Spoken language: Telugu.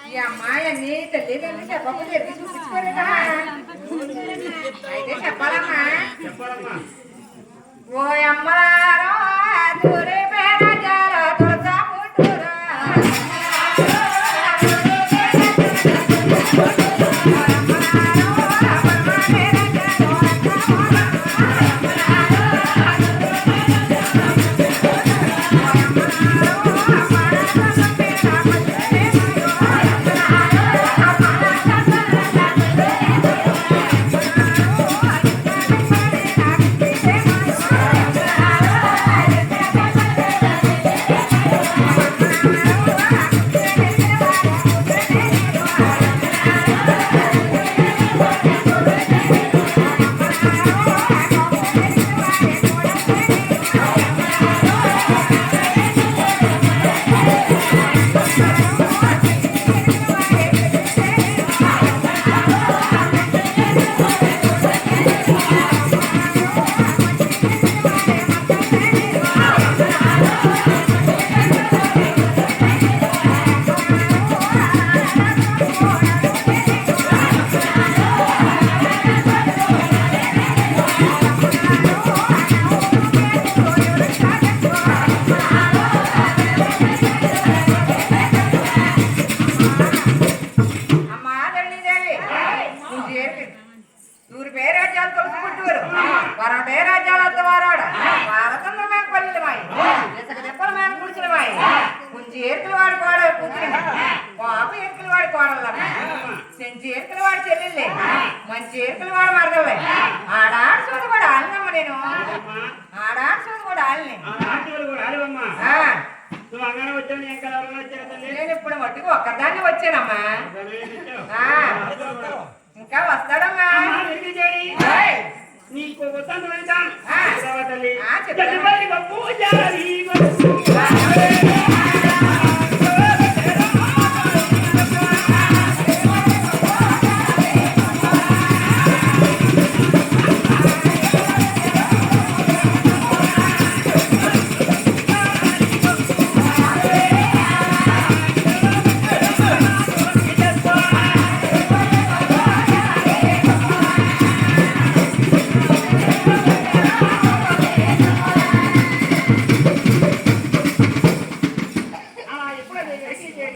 ఈ అమ్మాయి తల్లి చెప్పకుండా ఎన్ని చూపించుకోలేదా అయితే చెప్పాలమ్మా ఓ అమ్మారో దూరే పేర జాల తులసా పుట్టురా మంచి ఏర్కలు వాడు మరదలే ఆడాడుచుని కూడా ఆలినమ్మ నేను ఆడాడుచుని కూడా ఆలిని నేను ఇప్పుడు మట్టుకు ఒక్కదాన్ని వచ్చానమ్మా ఇంకా వస్తాడమ్మా నీకు